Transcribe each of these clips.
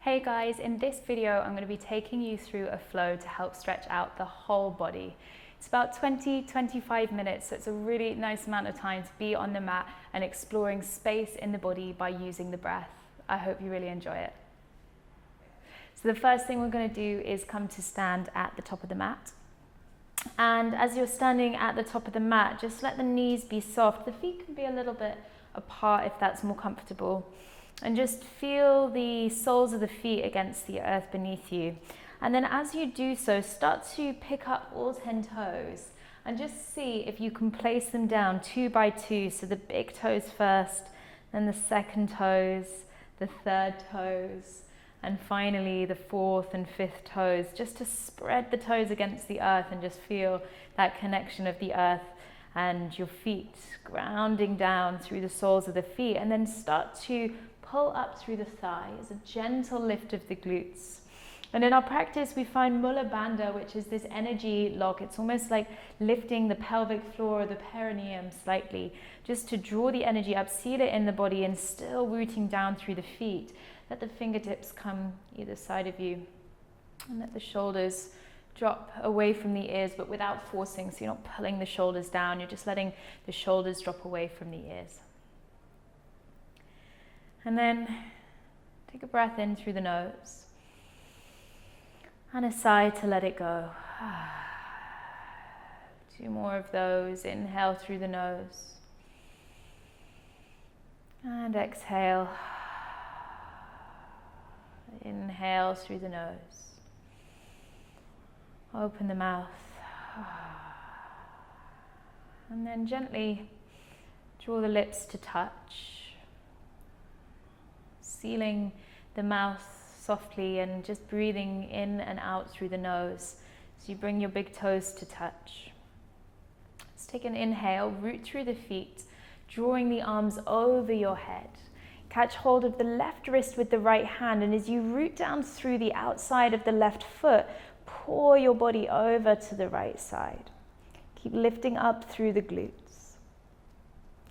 Hey guys, in this video I'm going to be taking you through a flow to help stretch out the whole body. It's about 20-25 minutes, so it's a really nice amount of time to be on the mat and exploring space in the body by using the breath. I hope you really enjoy it. So the first thing we're going to do is come to stand at the top of the mat. And as you're standing at the top of the mat, just let the knees be soft. The feet can be a little bit apart if that's more comfortable. And just feel the soles of the feet against the earth beneath you. And then as you do so, start to pick up all 10 toes and just see if you can place them down 2 by 2. So the big toes first, then the second toes, the third toes, and finally the fourth and fifth toes, just to spread the toes against the earth and just feel that connection of the earth and your feet grounding down through the soles of the feet. And then start to pull up through the thighs, a gentle lift of the glutes. And in our practice, we find Mula Bandha, which is this energy lock. It's almost like lifting the pelvic floor or the perineum slightly, just to draw the energy up, seal it in the body, and still rooting down through the feet. Let the fingertips come either side of you, and let the shoulders drop away from the ears, but without forcing. So you're not pulling the shoulders down, you're just letting the shoulders drop away from the ears. And then take a breath in through the nose and a sigh to let it go. 2 more of those. Inhale through the nose and exhale. Inhale through the nose. Open the mouth. And then gently draw the lips to touch, sealing the mouth softly and just breathing in and out through the nose. So you bring your big toes to touch. Let's take an inhale, root through the feet, drawing the arms over your head. Catch hold of the left wrist with the right hand, and as you root down through the outside of the left foot, pour your body over to the right side. Keep lifting up through the glutes.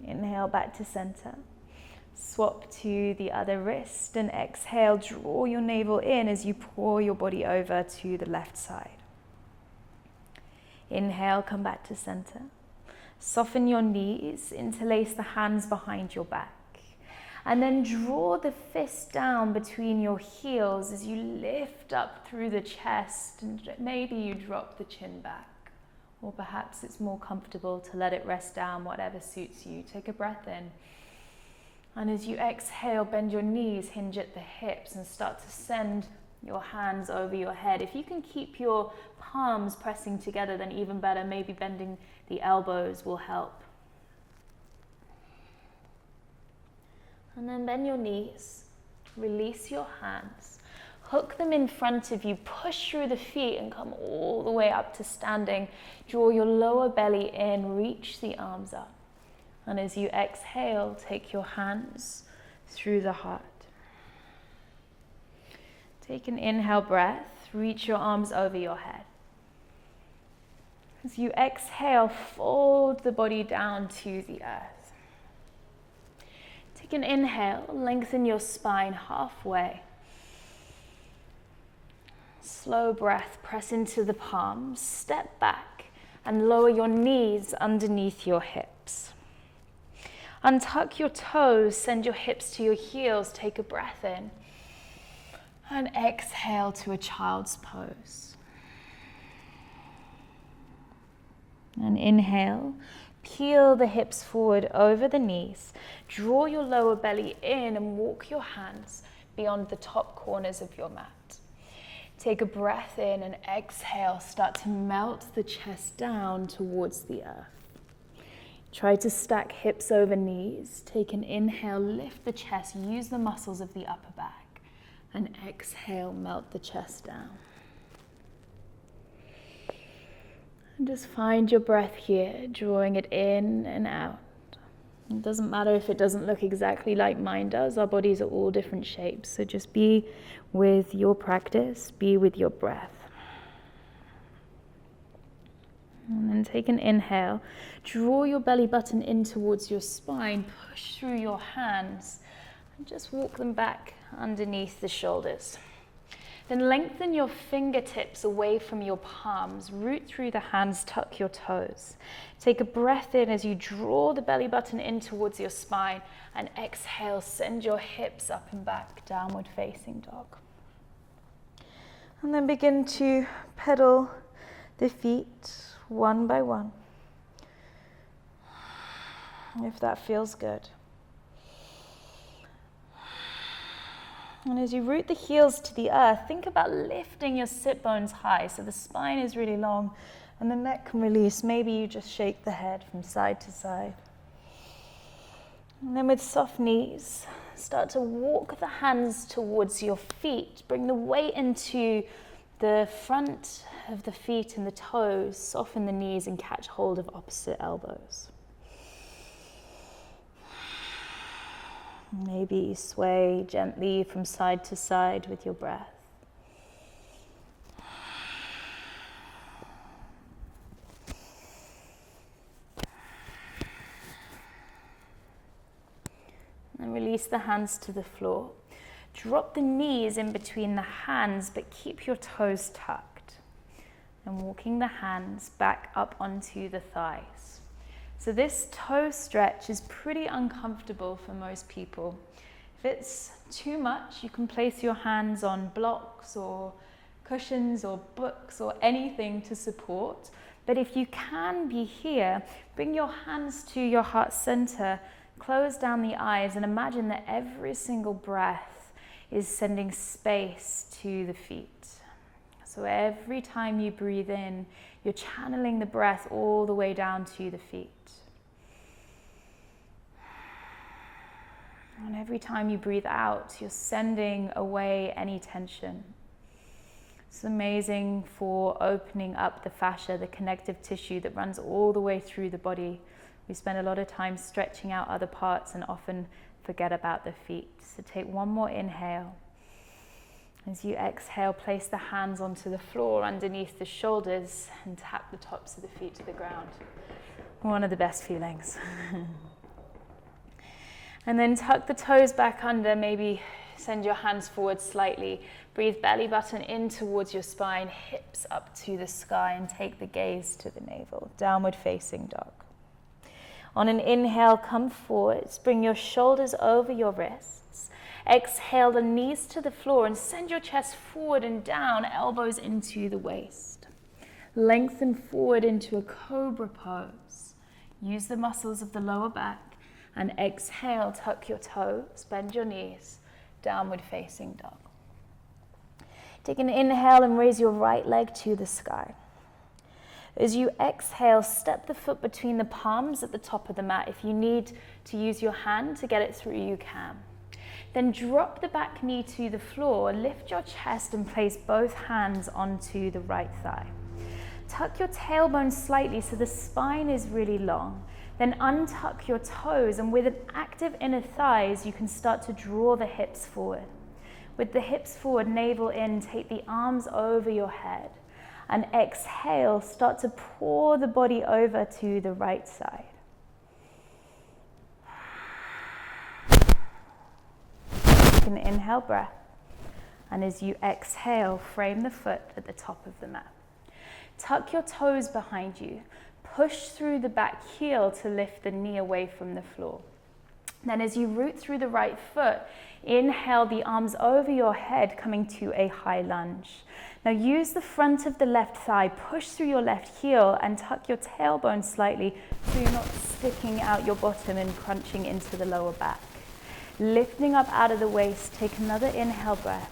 Inhale back to center. Swap to the other wrist and exhale, draw your navel in as you pour your body over to the left side. Inhale, come back to center. Soften your knees, interlace the hands behind your back. And then draw the fist down between your heels as you lift up through the chest, and maybe you drop the chin back. Or perhaps it's more comfortable to let it rest down, whatever suits you. Take a breath in. And as you exhale, bend your knees, hinge at the hips, and start to send your hands over your head. If you can keep your palms pressing together, then even better. Maybe bending the elbows will help. And then bend your knees, release your hands, hook them in front of you, push through the feet and come all the way up to standing. Draw your lower belly in, reach the arms up. And as you exhale, take your hands through the heart. Take an inhale breath, reach your arms over your head. As you exhale, fold the body down to the earth. Take an inhale, lengthen your spine halfway. Slow breath, press into the palms, step back and lower your knees underneath your hips. Untuck your toes, send your hips to your heels, take a breath in. And exhale to a child's pose. And inhale, peel the hips forward over the knees. Draw your lower belly in and walk your hands beyond the top corners of your mat. Take a breath in and exhale, start to melt the chest down towards the earth. Try to stack hips over knees. Take an inhale, lift the chest, use the muscles of the upper back. And exhale, melt the chest down. And just find your breath here, drawing it in and out. It doesn't matter if it doesn't look exactly like mine does. Our bodies are all different shapes. So just be with your practice, be with your breath. And then take an inhale. Draw your belly button in towards your spine. Push through your hands and just walk them back underneath the shoulders. Then lengthen your fingertips away from your palms. Root through the hands, tuck your toes. Take a breath in as you draw the belly button in towards your spine. And exhale, send your hips up and back, downward facing dog. And then begin to pedal the feet one by one, if that feels good. And as you root the heels to the earth, think about lifting your sit bones high so the spine is really long and the neck can release. Maybe you just shake the head from side to side. And then with soft knees, start to walk the hands towards your feet. Bring the weight into the front of the feet and the toes. Soften the knees and catch hold of opposite elbows. Maybe sway gently from side to side with your breath. And release the hands to the floor. Drop the knees in between the hands, but keep your toes tucked. And walking the hands back up onto the thighs. So this toe stretch is pretty uncomfortable for most people. If it's too much, you can place your hands on blocks or cushions or books or anything to support. But if you can be here, bring your hands to your heart center, close down the eyes, and imagine that every single breath is sending space to the feet. So every time you breathe in, you're channeling the breath all the way down to the feet. And every time you breathe out, you're sending away any tension. It's amazing for opening up the fascia, the connective tissue that runs all the way through the body. We spend a lot of time stretching out other parts and often forget about the feet. So take one more inhale. As you exhale, place the hands onto the floor underneath the shoulders and tap the tops of the feet to the ground. One of the best feelings. And then tuck the toes back under, maybe send your hands forward slightly. Breathe belly button in towards your spine, hips up to the sky, and take the gaze to the navel. Downward facing dog. On an inhale, come forwards, bring your shoulders over your wrists. Exhale, the knees to the floor and send your chest forward and down, elbows into the waist. Lengthen forward into a cobra pose. Use the muscles of the lower back and exhale, tuck your toes, bend your knees, downward facing dog. Take an inhale and raise your right leg to the sky. As you exhale, step the foot between the palms at the top of the mat. If you need to use your hand to get it through, you can. Then drop the back knee to the floor, lift your chest and place both hands onto the right thigh. Tuck your tailbone slightly so the spine is really long. Then untuck your toes, and with an active inner thighs, you can start to draw the hips forward. With the hips forward, navel in, take the arms over your head. And exhale, start to pour the body over to the right side. Take an inhale breath. And as you exhale, frame the foot at the top of the mat. Tuck your toes behind you. Push through the back heel to lift the knee away from the floor. Then as you root through the right foot, inhale the arms over your head, coming to a high lunge. Now use the front of the left thigh, push through your left heel and tuck your tailbone slightly so you're not sticking out your bottom and crunching into the lower back. Lifting up out of the waist, take another inhale breath.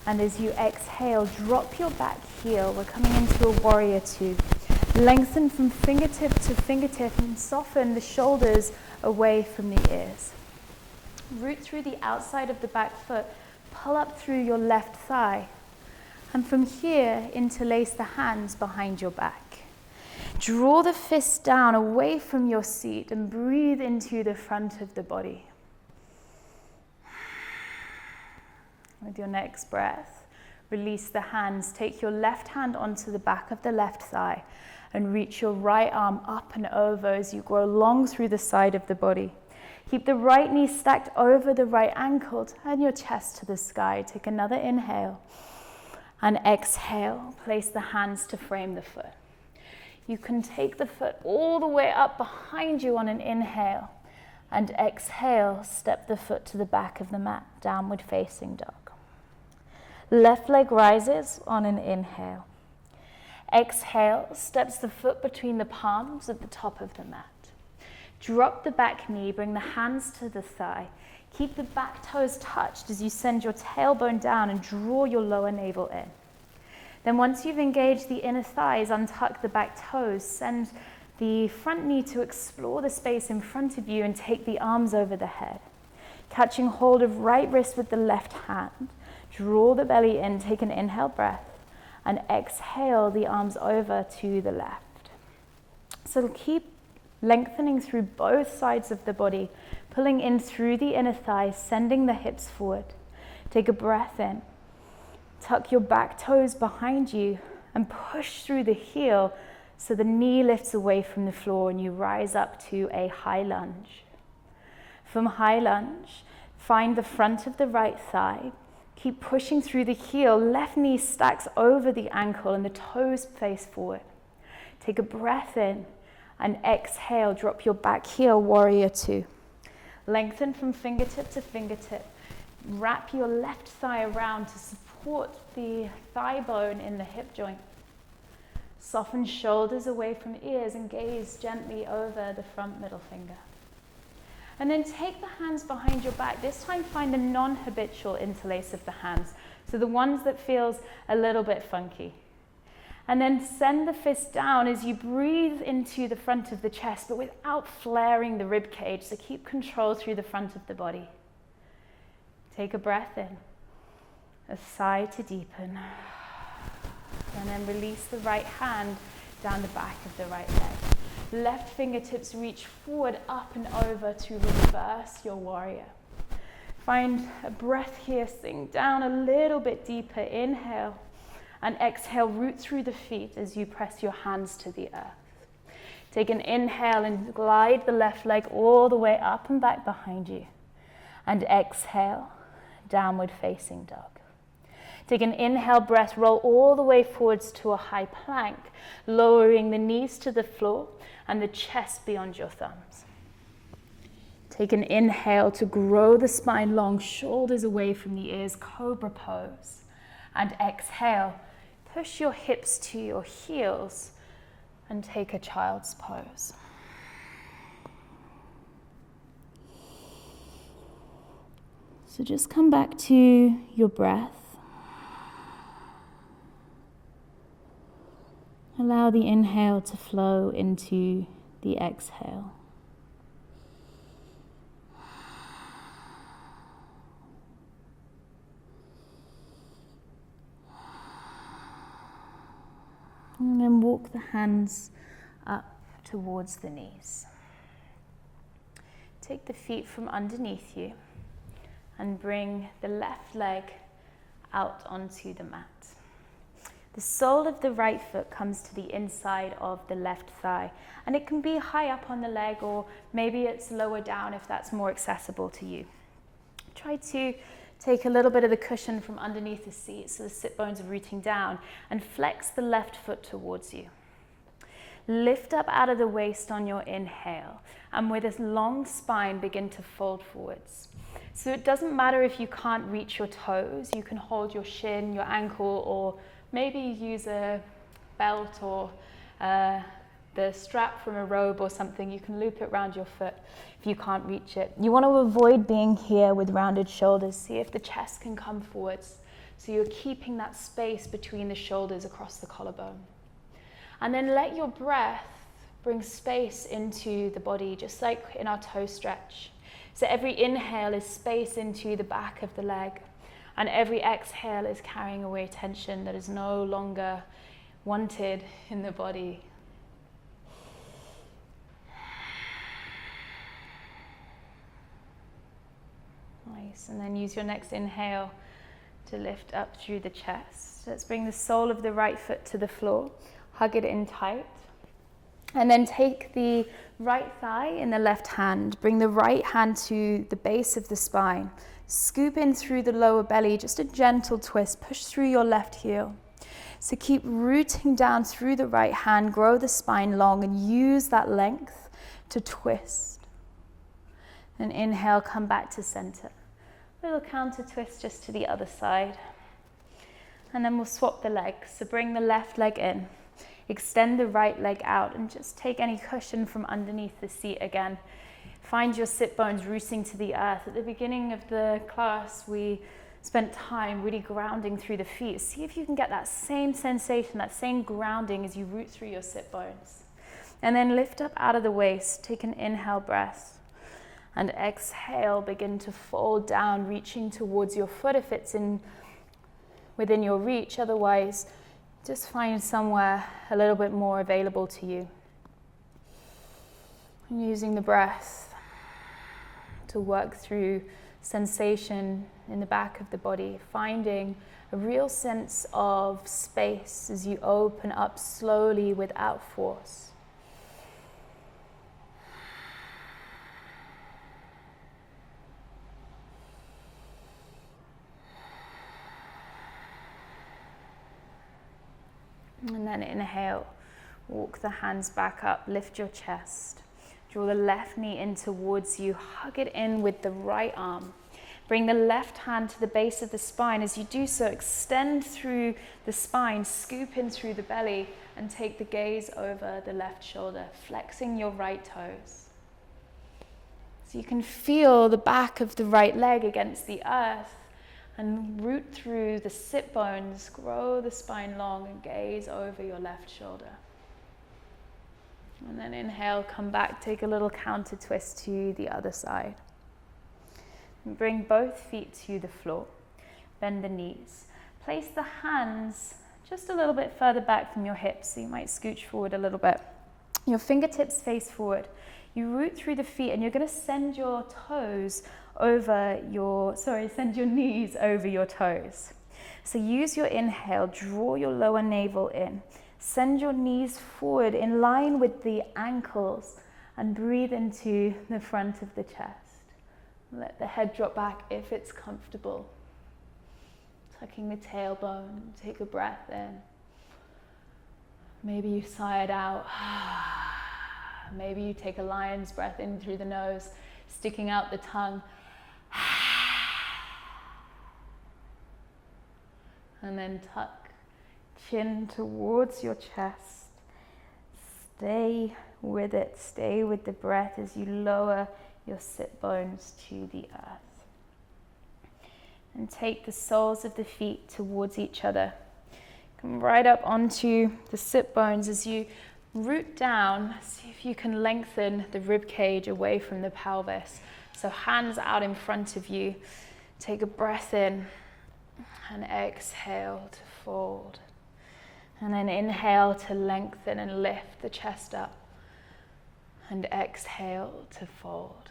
And as you exhale, drop your back heel. We're coming into a warrior two. Lengthen from fingertip to fingertip and soften the shoulders away from the ears. Root through the outside of the back foot, pull up through your left thigh. And from here, interlace the hands behind your back. Draw the fists down away from your seat and breathe into the front of the body. With your next breath, release the hands. Take your left hand onto the back of the left thigh and reach your right arm up and over as you grow long through the side of the body. Keep the right knee stacked over the right ankle. Turn your chest to the sky. Take another inhale. And exhale. Place the hands to frame the foot. You can take the foot all the way up behind you on an inhale. And exhale, step the foot to the back of the mat, downward facing dog. Left leg rises on an inhale. Exhale, steps the foot between the palms at the top of the mat. Drop the back knee, bring the hands to the thigh. Keep the back toes touched as you send your tailbone down and draw your lower navel in. Then once you've engaged the inner thighs, untuck the back toes, send the front knee to explore the space in front of you and take the arms over the head. Catching hold of right wrist with the left hand, draw the belly in, take an inhale breath, and exhale the arms over to the left. So keep lengthening through both sides of the body, pulling in through the inner thighs, sending the hips forward. Take a breath in. Tuck your back toes behind you and push through the heel so the knee lifts away from the floor and you rise up to a high lunge. From high lunge, find the front of the right thigh. Keep pushing through the heel. Left knee stacks over the ankle and the toes face forward. Take a breath in and exhale. Drop your back heel, warrior two. Lengthen from fingertip to fingertip. Wrap your left thigh around to support the thigh bone in the hip joint. Soften shoulders away from ears and gaze gently over the front middle finger. And then take the hands behind your back. This time find the non-habitual interlace of the hands, so the ones that feels a little bit funky. And then send the fist down as you breathe into the front of the chest, but without flaring the rib cage, so keep control through the front of the body. Take a breath in, a sigh to deepen, and then release the right hand down the back of the right leg. Left fingertips reach forward, up and over to reverse your warrior. Find a breath here, sink down a little bit deeper. Inhale and exhale, root through the feet as you press your hands to the earth. Take an inhale and glide the left leg all the way up and back behind you. And exhale, downward facing dog. Take an inhale breath, roll all the way forwards to a high plank, lowering the knees to the floor and the chest beyond your thumbs. Take an inhale to grow the spine long, shoulders away from the ears, cobra pose. And exhale, push your hips to your heels and take a child's pose. So just come back to your breath. Allow the inhale to flow into the exhale. And then walk the hands up towards the knees. Take the feet from underneath you and bring the left leg out onto the mat. The sole of the right foot comes to the inside of the left thigh, and it can be high up on the leg, or maybe it's lower down if that's more accessible to you. Try to take a little bit of the cushion from underneath the seat so the sit bones are rooting down, and flex the left foot towards you. Lift up out of the waist on your inhale, and with a long spine begin to fold forwards. So it doesn't matter if you can't reach your toes, you can hold your shin, your ankle, or maybe use a belt or the strap from a robe or something. You can loop it around your foot if you can't reach it. You want to avoid being here with rounded shoulders. See if the chest can come forwards. So you're keeping that space between the shoulders across the collarbone. And then let your breath bring space into the body, just like in our toe stretch. So every inhale is space into the back of the leg. And every exhale is carrying away tension that is no longer wanted in the body. Nice. And then use your next inhale to lift up through the chest. Let's bring the sole of the right foot to the floor. Hug it in tight. And then take the right thigh in the left hand. Bring the right hand to the base of the spine. Scoop in through the lower belly, just a gentle twist. Push through your left heel. So keep rooting down through the right hand. Grow the spine long and use that length to twist. And inhale, come back to center. Little counter twist just to the other side. And then we'll swap the legs. So bring the left leg in. Extend the right leg out and just take any cushion from underneath the seat again. Find your sit bones rooting to the earth. At the beginning of the class, we spent time really grounding through the feet. See if you can get that same sensation, that same grounding as you root through your sit bones. And then lift up out of the waist. Take an inhale breath. And exhale, begin to fold down, reaching towards your foot if it's within your reach. Otherwise, just find somewhere a little bit more available to you. And using the breath to work through sensation in the back of the body, finding a real sense of space as you open up slowly without force. And then inhale, walk the hands back up, lift your chest. Draw the left knee in towards you, hug it in with the right arm. Bring the left hand to the base of the spine. As you do so, extend through the spine, scoop in through the belly, and take the gaze over the left shoulder, flexing your right toes. So you can feel the back of the right leg against the earth, and root through the sit bones, grow the spine long and gaze over your left shoulder. And then inhale, come back, take a little counter twist to the other side. And bring both feet to the floor. Bend the knees. Place the hands just a little bit further back from your hips, so you might scooch forward a little bit. Your fingertips face forward. You root through the feet and you're going to send your send your knees over your toes. So use your inhale, draw your lower navel in. Send your knees forward in line with the ankles and breathe into the front of the chest. Let the head drop back if it's comfortable. Tucking the tailbone, take a breath in. Maybe you sigh it out. Maybe you take a lion's breath in through the nose, sticking out the tongue. And then tuck chin towards your chest. Stay with it. Stay with the breath as you lower your sit bones to the earth. And take the soles of the feet towards each other. Come right up onto the sit bones as you root down. See if you can lengthen the rib cage away from the pelvis. So hands out in front of you. Take a breath in and exhale to fold. And then inhale to lengthen and lift the chest up. And exhale to fold.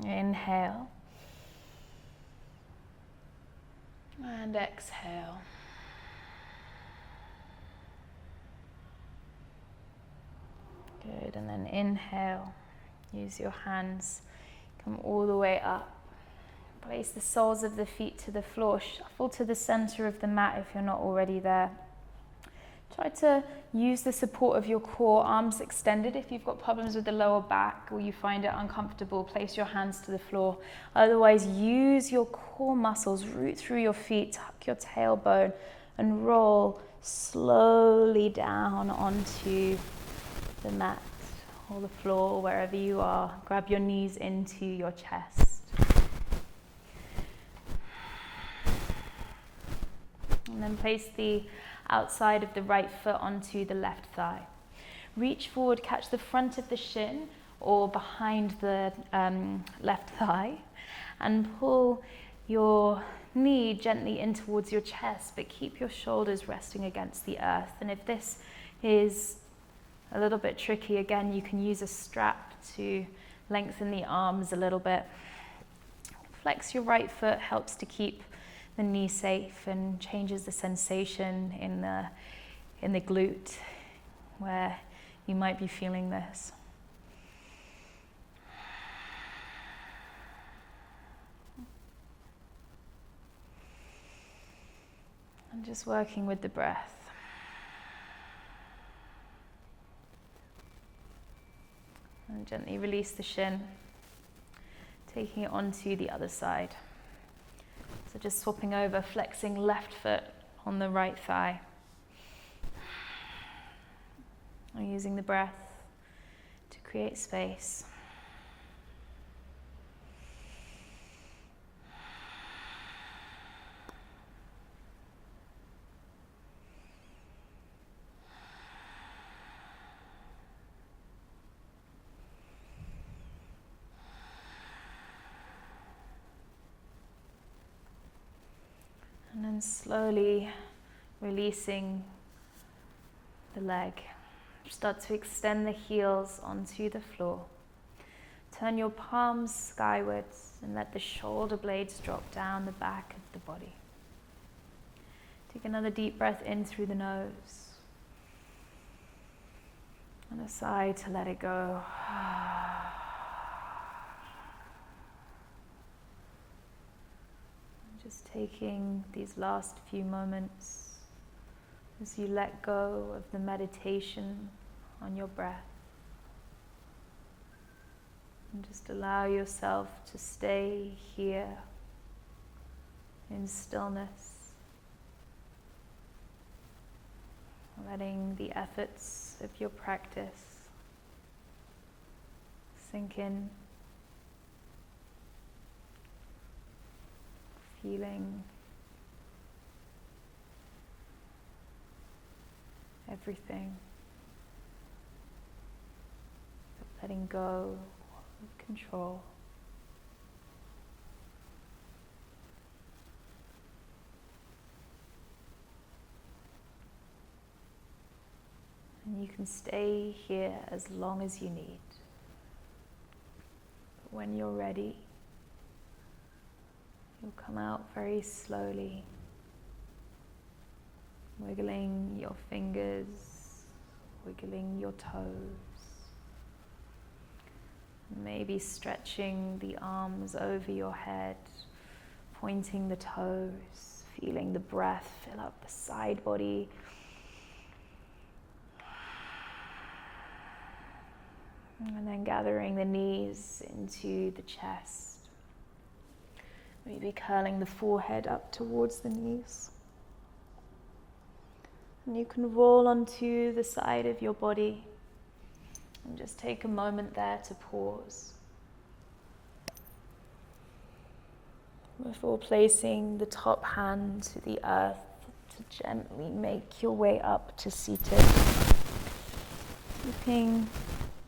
Inhale. And exhale. Good, and then inhale. Use your hands, come all the way up. Place the soles of the feet to the floor. Shuffle to the center of the mat if you're not already there. Try to use the support of your core, arms extended. If you've got problems with the lower back or you find it uncomfortable, place your hands to the floor. Otherwise, use your core muscles, root through your feet, tuck your tailbone, and roll slowly down onto the mat or the floor, wherever you are. Grab your knees into your chest. And then place the outside of the right foot onto the left thigh. Reach forward, catch the front of the shin or behind the left thigh, and pull your knee gently in towards your chest, but keep your shoulders resting against the earth. And if this is a little bit tricky, again, you can use a strap to lengthen the arms a little bit. Flex your right foot, helps to keep the knee safe and changes the sensation in the glute. where you might be feeling this. And just working with the breath. And gently release the shin, taking it onto the other side. So just swapping over, flexing left foot on the right thigh. And using the breath to create space. And then slowly releasing the leg. Start to extend the heels onto the floor. Turn your palms skywards and let the shoulder blades drop down the back of the body. Take another deep breath in through the nose. And a sigh to let it go. Just taking these last few moments as you let go of the meditation on your breath. And just allow yourself to stay here in stillness, letting the efforts of your practice sink in. Feeling everything, but letting go of control. And you can stay here as long as you need. But when you're ready, you'll come out very slowly, wiggling your fingers, wiggling your toes, maybe stretching the arms over your head, pointing the toes, feeling the breath fill up the side body. And then gathering the knees into the chest. Maybe curling the forehead up towards the knees. And you can roll onto the side of your body and just take a moment there to pause before placing the top hand to the earth to gently make your way up to seated. Keeping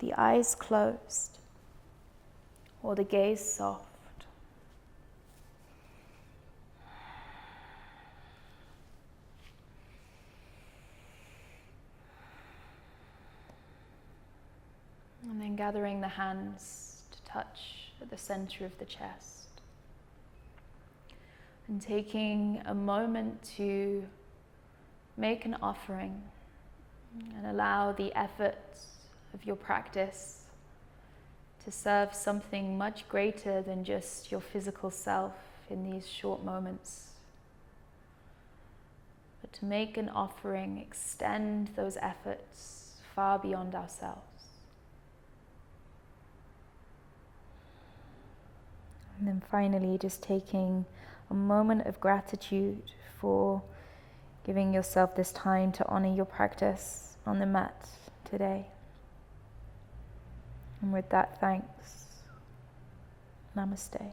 the eyes closed or the gaze soft. And then gathering the hands to touch at the center of the chest. And taking a moment to make an offering and allow the efforts of your practice to serve something much greater than just your physical self in these short moments. But to make an offering, extend those efforts far beyond ourselves. And then finally, just taking a moment of gratitude for giving yourself this time to honor your practice on the mat today. And with that, thanks. Namaste.